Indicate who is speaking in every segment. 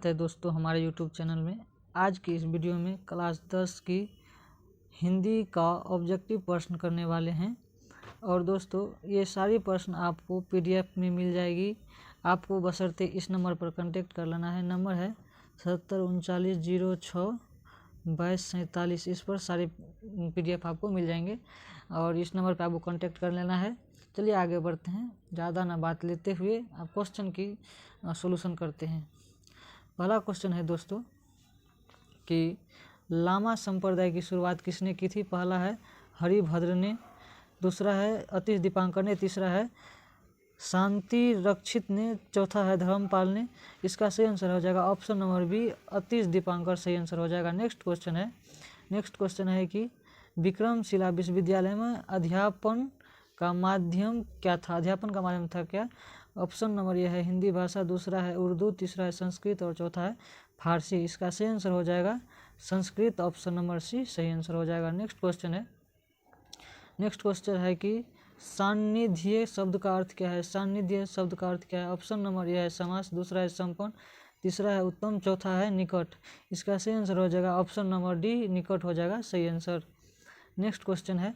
Speaker 1: स्वागत है दोस्तों हमारे यूट्यूब चैनल में। आज की इस वीडियो में क्लास 10 की हिंदी का ऑब्जेक्टिव प्रश्न करने वाले हैं। और दोस्तों ये सारी प्रश्न आपको पीडीएफ में मिल जाएगी। आपको बशर्ते इस नंबर पर कांटेक्ट कर लेना है। नंबर है 7739062247। इस पर सारे पीडीएफ आपको मिल जाएंगे और इस नंबर पर आपको कांटेक्ट कर लेना है। चलिए आगे बढ़ते हैं, ज़्यादा ना बात लेते हुए आप क्वेश्चन की सॉल्यूशन करते हैं। पहला क्वेश्चन है दोस्तों कि लामा संप्रदाय की शुरुआत किसने की थी। पहला है हरिभद्र ने, दूसरा है अतीश दीपांकर ने, तीसरा है शांति रक्षित ने, चौथा है धर्मपाल ने। इसका सही आंसर हो जाएगा option number B, Atish Dipankar सही आंसर हो जाएगा। नेक्स्ट क्वेश्चन है कि विक्रमशिला विश्वविद्यालय में अध्यापन का माध्यम क्या था। अध्यापन का माध्यम था क्या। ऑप्शन नंबर यह है हिंदी भाषा, दूसरा है उर्दू, तीसरा है संस्कृत और चौथा है फारसी। इसका सही आंसर हो जाएगा संस्कृत, ऑप्शन नंबर सी सही आंसर हो जाएगा। नेक्स्ट क्वेश्चन है कि सान्निध्य शब्द का अर्थ क्या है। सान्निध्य शब्द का अर्थ क्या है। ऑप्शन नंबर यह है समास, दूसरा है संपन्न, तीसरा है उत्तम, चौथा है निकट। इसका सही आंसर हो जाएगा ऑप्शन नंबर डी, निकट हो जाएगा सही आंसर। नेक्स्ट क्वेश्चन है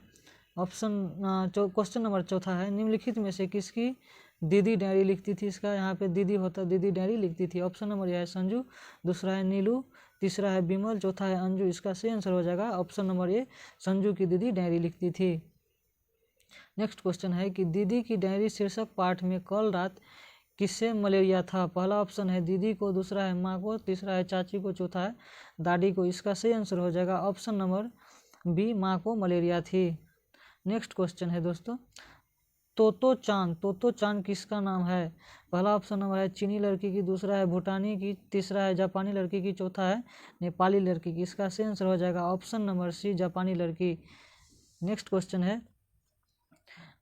Speaker 1: क्वेश्चन नंबर चौथा है निम्नलिखित में से किसकी दीदी डायरी लिखती थी। इसका यहाँ पे दीदी होता, दीदी डायरी लिखती थी। ऑप्शन नंबर यह है संजू, दूसरा है नीलू, तीसरा है विमल, चौथा है अंजू। इसका सही आंसर हो जाएगा ऑप्शन नंबर ए, संजू की दीदी डायरी लिखती थी। नेक्स्ट क्वेश्चन है कि दीदी की डायरी शीर्षक पाठ में कल रात किससे मलेरिया था। पहला ऑप्शन है दीदी को, दूसरा है माँ को, तीसरा है चाची को, चौथा है दादी को। इसका सही आंसर हो जाएगा ऑप्शन नंबर बी, माँ को मलेरिया थी। नेक्स्ट क्वेश्चन है दोस्तों तोतो चांद किसका नाम है। पहला ऑप्शन नंबर है चीनी लड़की की, दूसरा है भूटानी की, तीसरा है जापानी लड़की की, चौथा है नेपाली लड़की की। इसका सही आंसर हो जाएगा ऑप्शन नंबर सी, जापानी लड़की। नेक्स्ट क्वेश्चन है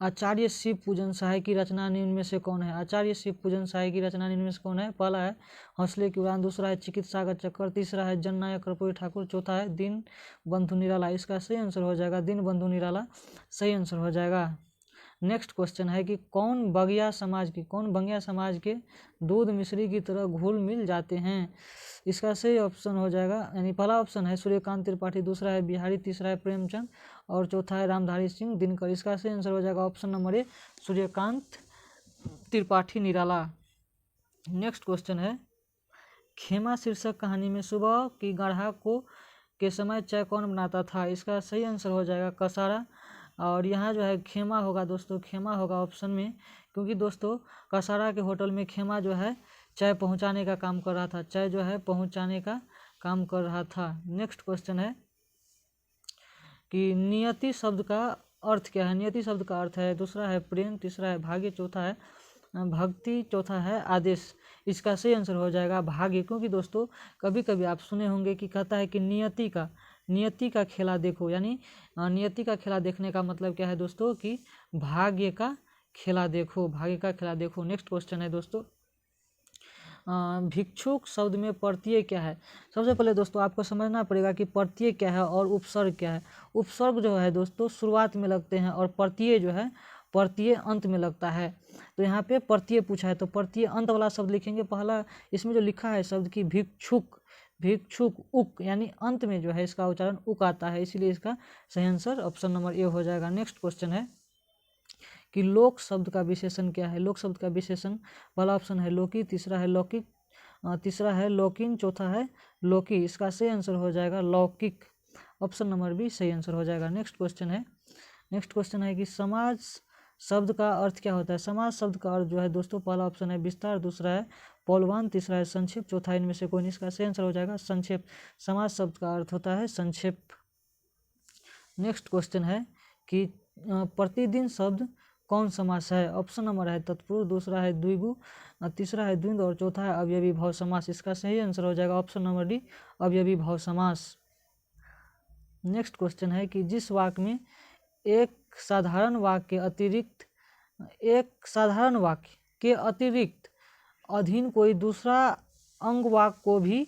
Speaker 1: आचार्य शिव पूजन सहाय की रचना निम्न में से कौन है। आचार्य शिव पूजन सहाय की रचना निम्न में से कौन है। पहला है हौसले की उड़ान, दूसरा है चिकित्सा का चक्कर, तीसरा है जननायक कर्पूरी ठाकुर, चौथा है दीन बंधु निराला। इसका सही आंसर हो जाएगा दीन बंधु निराला सही आंसर हो जाएगा। नेक्स्ट क्वेश्चन है कि कौन बंगिया समाज के दूध मिश्री की तरह घुल मिल जाते हैं। इसका सही ऑप्शन हो जाएगा यानी पहला ऑप्शन है सूर्यकांत त्रिपाठी, दूसरा है बिहारी, तीसरा है प्रेमचंद और चौथा है रामधारी सिंह दिनकर। इसका सही आंसर हो जाएगा option number A, Suryakant Tripathi Nirala. Next question है खेमा शीर्षक कहानी में सुबह की गढ़ा को के समय चाय कौन बनाता था। इसका सही आंसर हो जाएगा कसारा। और यहाँ जो है खेमा होगा दोस्तों, खेमा होगा ऑप्शन में, क्योंकि दोस्तों कसारा के होटल में खेमा जो है चाय पहुँचाने का काम कर रहा था, चाय जो है पहुँचाने का काम कर रहा था। नेक्स्ट क्वेश्चन है कि नियति शब्द का अर्थ क्या है। नियति शब्द का अर्थ है दूसरा है प्रेम, तीसरा है भाग्य, चौथा है भक्ति, चौथा है आदेश। इसका सही आंसर हो जाएगा भाग्य, क्योंकि दोस्तों कभी कभी आप सुने होंगे कि कहता है कि नियति का खेला देखो, यानी नियति का खेला देखने का मतलब क्या है दोस्तों कि भाग्य का खेला देखो, भाग्य का खेला देखो। नेक्स्ट क्वेश्चन है दोस्तों भिक्षुक शब्द में प्रत्यय क्या है। सबसे पहले दोस्तों आपको समझना पड़ेगा कि प्रत्यय क्या है और उपसर्ग क्या है। उपसर्ग जो है दोस्तों शुरुआत में लगते हैं और प्रत्यय जो है प्रत्यय अंत में लगता है। तो यहाँ पे प्रत्यय पूछा है तो प्रत्यय अंत वाला शब्द लिखेंगे। पहला इसमें जो लिखा है शब्द की भिक्षुक उक, यानी अंत में जो है इसका उच्चारण उक आता है, इसीलिए इसका सही आंसर ऑप्शन नंबर ए हो जाएगा। नेक्स्ट क्वेश्चन है कि लोक शब्द का विशेषण क्या है। लोक शब्द का विशेषण पहला ऑप्शन है लोकी, तीसरा है लौकिक, तीसरा है लौकिन, चौथा है लोकी। इसका सही आंसर हो जाएगा लौकिक, ऑप्शन नंबर बी सही आंसर हो जाएगा। नेक्स्ट क्वेश्चन है कि समाज शब्द का अर्थ क्या होता है। समाज शब्द का अर्थ जो है दोस्तों पहला ऑप्शन है विस्तार, दूसरा है पौलवान, तीसरा है संक्षेप, चौथा इनमें से कोई नहीं। इसका सही आंसर हो जाएगा संक्षेप। समाज शब्द का अर्थ होता है संक्षेप। नेक्स्ट क्वेश्चन है कि प्रतिदिन शब्द कौन समास है। ऑप्शन नंबर है तत्पुरुष, दूसरा है द्विगु, तीसरा है द्विंद और चौथा है अवयवी भाव समास। इसका सही आंसर हो जाएगा ऑप्शन नंबर डी, अवयवी भाव समास। नेक्स्ट क्वेश्चन है कि जिस वाक्य में एक साधारण वाक्य के अतिरिक्त अधीन कोई दूसरा अंग वाक्य को भी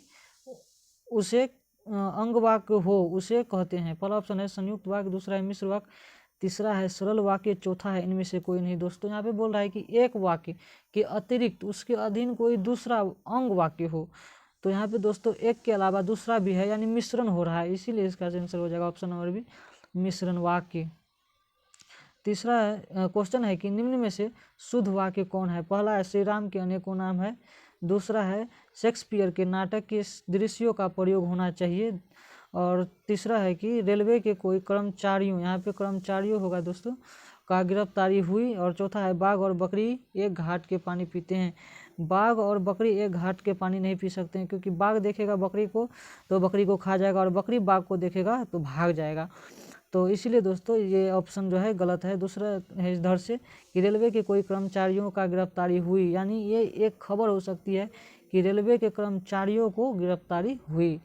Speaker 1: उसे अंग वाक्य हो उसे कहते हैं। पहला ऑप्शन है संयुक्त वाक्य, दूसरा है मिश्र वाक्य, तीसरा है सरल वाक्य, चौथा है इनमें से कोई नहीं। दोस्तों यहाँ पे बोल रहा है कि एक वाक्य के अतिरिक्त उसके अधीन कोई दूसरा अंग वाक्य हो, तो यहाँ पे दोस्तों एक के अलावा दूसरा भी है, यानी मिश्रण हो रहा है, इसीलिए इसका आंसर हो जाएगा ऑप्शन नंबर बी, मिश्रण वाक्य। तीसरा क्वेश्चन है कि निम्न में से शुद्ध वाक्य कौन है। पहला है श्री राम के अनेकों नाम है, दूसरा है शेक्सपियर के नाटक के दृश्यों का प्रयोग होना चाहिए, और तीसरा है कि रेलवे के कोई कर्मचारियों, यहाँ पे कर्मचारियों होगा दोस्तों, का गिरफ्तारी हुई, और चौथा है बाघ और बकरी एक घाट के पानी पीते हैं। बाघ और बकरी एक घाट के पानी नहीं पी सकते हैं, क्योंकि बाघ देखेगा बकरी को तो बकरी को खा जाएगा, और बकरी बाघ को देखेगा तो भाग जाएगा। तो इसीलिए दोस्तों ये ऑप्शन जो है गलत है। दूसरा है इधर से कि रेलवे के कोई कर्मचारियों का गिरफ्तारी हुई, यानी ये एक खबर हो सकती है कि रेलवे के कर्मचारियों को गिरफ्तारी हुई।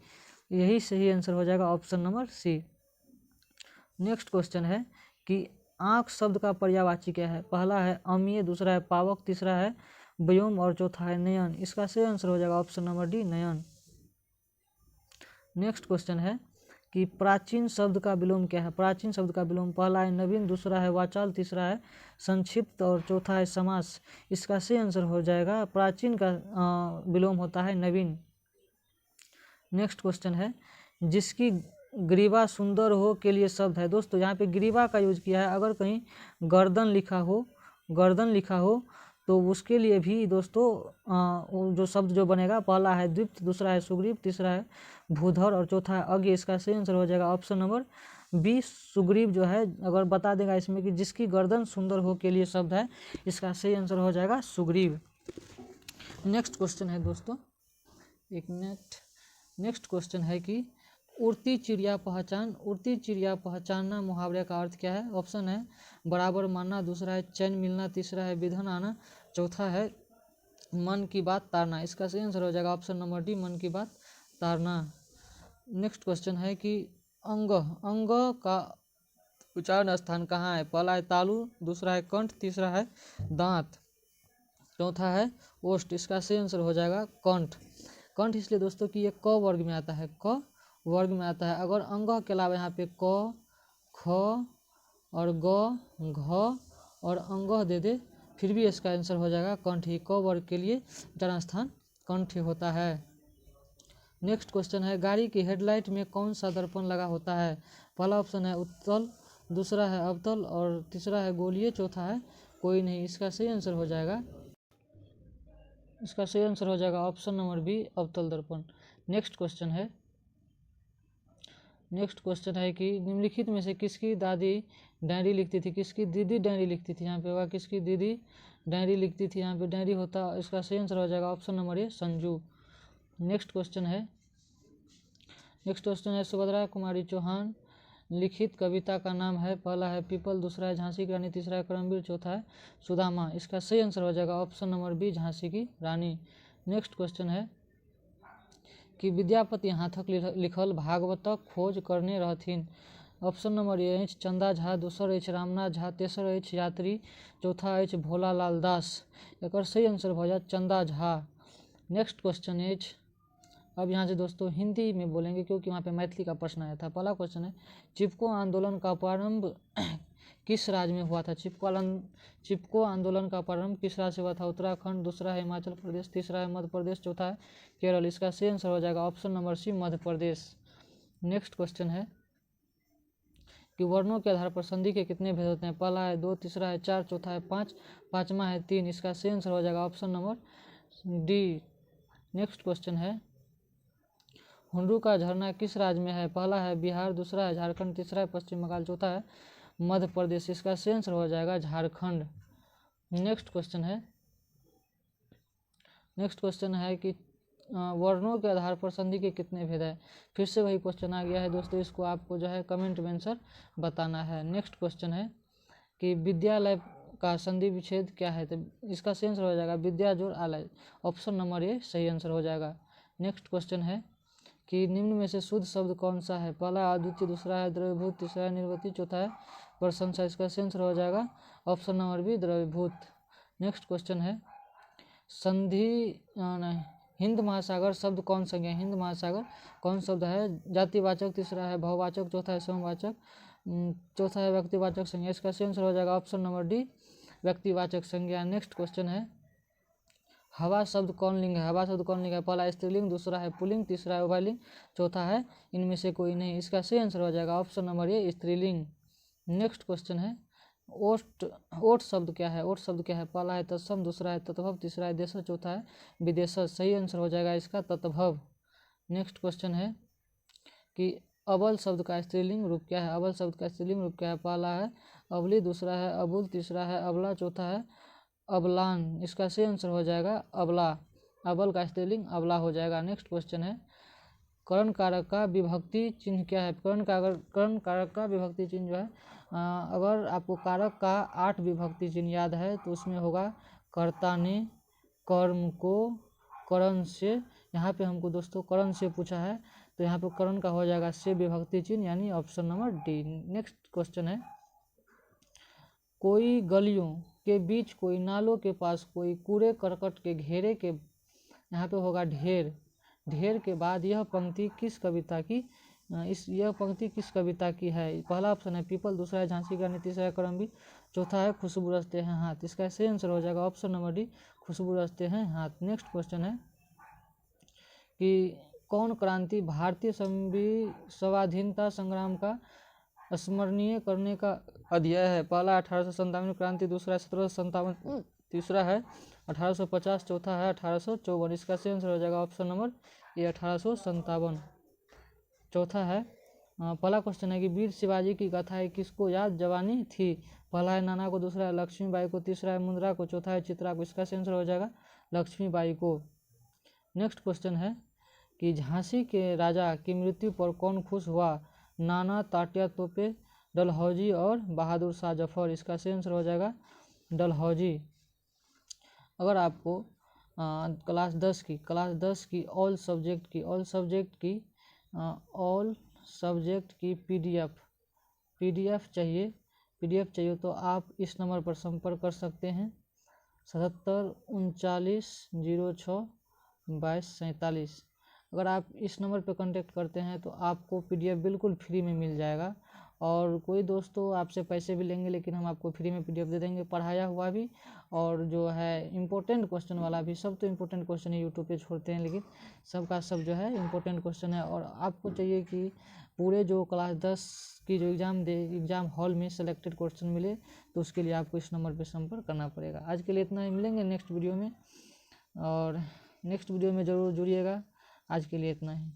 Speaker 1: यही सही आंसर हो जाएगा option number C. Next question है कि आँख शब्द का पर्यायवाची क्या है। पहला है अमीय, दूसरा है पावक, तीसरा है व्योम और चौथा है नयन। इसका सही आंसर हो जाएगा ऑप्शन नंबर डी, नयन। नेक्स्ट क्वेश्चन है कि प्राचीन शब्द का विलोम क्या है। प्राचीन शब्द का विलोम पहला है नवीन, दूसरा है वाचाल, तीसरा है संक्षिप्त और चौथा है समास। इसका सही आंसर हो जाएगा प्राचीन का विलोम होता है नवीन। नेक्स्ट क्वेश्चन है जिसकी ग्रीवा सुंदर हो के लिए शब्द है। दोस्तों यहाँ पे ग्रीवा का यूज किया है, अगर कहीं गर्दन लिखा हो तो उसके लिए भी दोस्तों जो शब्द जो बनेगा, पहला है द्विप्त, दूसरा है सुग्रीव, तीसरा है भूधर और चौथा है अज्ञ। इसका सही आंसर हो जाएगा ऑप्शन नंबर बी, सुग्रीव जो है। अगर बता देगा इसमें कि जिसकी गर्दन सुंदर हो के लिए शब्द है, इसका सही आंसर हो जाएगा सुग्रीव। नेक्स्ट क्वेश्चन है दोस्तों, एक मिनट। नेक्स्ट क्वेश्चन है कि उड़ती चिड़िया पहचान, उड़ती चिड़िया पहचानना मुहावरे का अर्थ क्या है। ऑप्शन है बराबर मानना, दूसरा है चैन मिलना, तीसरा है विधन आना, चौथा है मन की बात तारना। इसका सही आंसर हो जाएगा ऑप्शन नंबर डी, मन की बात तारना। नेक्स्ट क्वेश्चन है कि अंग का उच्चारण स्थान कहाँ है। पहला है तालु, दूसरा है कंठ, तीसरा है दांत, चौथा है ओष्ठ। इसका सही आंसर हो जाएगा कंठ। कंठ इसलिए दोस्तों कि ये क वर्ग में आता है, क वर्ग में आता है। अगर अंग के अलावा यहाँ पे क, ख और ग, घ और अंग दे दे, फिर भी इसका आंसर हो जाएगा कंठ ही। क वर्ग के लिए उच्चारण स्थान कंठ होता है। नेक्स्ट क्वेश्चन है गाड़ी की हेडलाइट में कौन सा दर्पण लगा होता है। पहला ऑप्शन है उत्तल, दूसरा है अवतल और तीसरा है गोलीय, चौथा है कोई नहीं। इसका सही आंसर हो जाएगा ऑप्शन नंबर बी, अवतल दर्पण। नेक्स्ट क्वेश्चन है कि निम्नलिखित में से किसकी दादी डायरी लिखती थी, किसकी दीदी डायरी लिखती थी। यहाँ पे होगा किसकी दीदी डायरी लिखती थी, यहाँ पे डायरी होता, इसका सही आंसर हो जाएगा option number A, Sanju. Next question है सुभद्रा कुमारी चौहान लिखित कविता का नाम है। पहला है पीपल, दूसरा है झांसी की रानी, तीसरा है करमवीर, चौथा है सुदामा। इसका सही आंसर हो जाएगा ऑप्शन नंबर बी, झांसी की रानी। नेक्स्ट क्वेश्चन है कि विद्यापति हाथक लिखल भागवतक खोज करने रहथिन। ऑप्शन नंबर ए अछि चंदा झा, दोसर अछि रामनाथ झा, तेसर अछि यात्री, चौथा अछि भोलालाल दास। एकर सही आंसर भऽ जाएत चंदा झा। नेक्स्ट क्वेश्चन अछि, अब यहाँ से दोस्तों हिंदी में बोलेंगे क्योंकि वहाँ पे मैथिली का प्रश्न आया था। पहला क्वेश्चन है चिपको आंदोलन का प्रारंभ किस राज्य में हुआ था। चिपको आंदोलन का प्रारंभ किस राज्य से हुआ था। उत्तराखंड, दूसरा है हिमाचल प्रदेश, तीसरा है मध्य प्रदेश, चौथा है केरल। इसका सही आंसर हो जाएगा ऑप्शन नंबर सी, मध्य प्रदेश। नेक्स्ट क्वेश्चन है कि वर्णों के आधार पर संधि के कितने भेद होते हैं। पहला है 2, तीसरा है 4, चौथा है 5, पाँचवा है 3। इसका सही आंसर हो जाएगा option number D. Next question है हुंडरू का झरना किस राज्य में है। पहला है बिहार, दूसरा है झारखंड, तीसरा है पश्चिम बंगाल, चौथा है मध्य प्रदेश। इसका सही आंसर हो जाएगा झारखंड। नेक्स्ट क्वेश्चन है कि वर्णों के आधार पर संधि के कितने भेद है। फिर से वही क्वेश्चन आ गया है दोस्तों, इसको आपको जो है कमेंट में आंसर बताना है। नेक्स्ट क्वेश्चन है कि विद्यालय का संधि विच्छेद क्या है। तो इसका सही आंसर हो जाएगा विद्या जोड़ आलय। ऑप्शन नंबर ए सही आंसर हो जाएगा। नेक्स्ट क्वेश्चन है कि निम्न में से शुद्ध शब्द कौन सा है। पहला अद्वितीय, दूसरा है द्रव्यभूत, तीसरा है निर्वृति, चौथा है प्रशंसा। इसका सही आंसर हो जाएगा ऑप्शन नंबर बी, द्रव्यभूत। नेक्स्ट क्वेश्चन है हिंद महासागर शब्द कौन संज्ञा है। हिंद महासागर कौन शब्द है। जातिवाचक, तीसरा है भाववाचक, चौथा है समवाचक, चौथा है व्यक्तिवाचक संज्ञा। इसका सही आंसर हो जाएगा ऑप्शन नंबर डी, व्यक्तिवाचक संज्ञा। नेक्स्ट क्वेश्चन है हवा शब्द कौन लिंग है? हवा शब्द कौन लिंग है? पहला स्त्रीलिंग, दूसरा है पुल्लिंग, तीसरा है उभयलिंग, चौथा है इनमें से कोई नहीं। इसका सही आंसर हो जाएगा ऑप्शन नंबर ए स्त्रीलिंग। नेक्स्ट क्वेश्चन है ओट। ओट शब्द क्या है? ओट शब्द क्या है? पहला है तत्सम, दूसरा है तत्भव, तीसरा है देशज, चौथा है विदेशज। सही आंसर हो जाएगा इसका तत्भव। नेक्स्ट क्वेश्चन है कि अबल शब्द का स्त्रीलिंग रूप क्या है? अबल शब्द का स्त्रीलिंग रूप क्या है? पहला है अबली, दूसरा है अबुल, तीसरा है अबला, चौथा है अबलान। इसका सही आंसर हो जाएगा अबला। अबल का स्त्रीलिंग अबला हो जाएगा। नेक्स्ट क्वेश्चन है करण कारक का विभक्ति चिन्ह क्या है? करण कारक का विभक्ति चिन्ह जो है अगर आपको कारक का 8 विभक्ति चिन्ह याद है तो उसमें होगा कर्ता ने, कर्म को, करण से। यहाँ पे हमको दोस्तों करण से पूछा है तो यहाँ पे करण का हो जाएगा से विभक्ति चिन्ह यानी option number D. Next question है कोई गलियों के बीच, कोई नालों के पास, कोई कूड़े करकट के घेरे के, यहाँ पे होगा ढेर। ढेर के बाद यह पंक्ति किस कविता की यह पंक्ति किस कविता की है? पहला ऑप्शन है पीपल, दूसरा है झांसी की रानी, तीसरा है करमबीर, चौथा है खुशबू रचते हैं हाथ। इसका सही आंसर हो जाएगा ऑप्शन नंबर डी खुशबू रचते हैं हाथ। नेक्स्ट क्वेश्चन है कि कौन क्रांति भारतीय स्वाधीनता संग्राम का स्मरणीय करने का अध्याय है? पहला 1857 क्रांति, दूसरा है 1757, तीसरा है 1850, चौथा है 1854। इसका सही आंसर हो जाएगा ऑप्शन नंबर ए 1857। चौथा है पहला क्वेश्चन है कि वीर शिवाजी की कथाएं किसको याद जवानी थी? पहला है नाना को, दूसरा है लक्ष्मीबाई को, तीसरा है मुंद्रा को, चौथा है चित्रा को। इसका सही आंसर हो जाएगा लक्ष्मीबाई को। नेक्स्ट क्वेश्चन है कि झांसी के राजा की मृत्यु पर कौन खुश हुआ? नाना, तात्या तोपे, डलहौजी और बहादुर शाह जफर। इसका सही आंसर हो जाएगा डलहौजी। अगर आपको क्लास 10 की ऑल सब्जेक्ट की पीडीएफ चाहिए तो आप इस नंबर पर संपर्क कर सकते हैं 7739062247। अगर आप इस नंबर पर कांटेक्ट करते हैं तो आपको पीडीएफ बिल्कुल फ्री में मिल जाएगा। और कोई दोस्तों आपसे पैसे भी लेंगे लेकिन हम आपको फ्री में पीडीएफ दे देंगे, पढ़ाया हुआ भी और जो है इम्पोर्टेंट क्वेश्चन वाला भी। सब तो इम्पोर्टेंट क्वेश्चन ही यूट्यूब पे छोड़ते हैं लेकिन सबका सब जो है इम्पोर्टेंट क्वेश्चन है। और आपको चाहिए कि पूरे जो क्लास 10 की जो एग्ज़ाम हॉल में सेलेक्टेड क्वेश्चन मिले तो उसके लिए आपको इस नंबर पर संपर्क करना पड़ेगा। आज के लिए इतना ही, मिलेंगे नेक्स्ट वीडियो में और नेक्स्ट वीडियो में ज़रूर जुड़िएगा। आज के लिए इतना ही।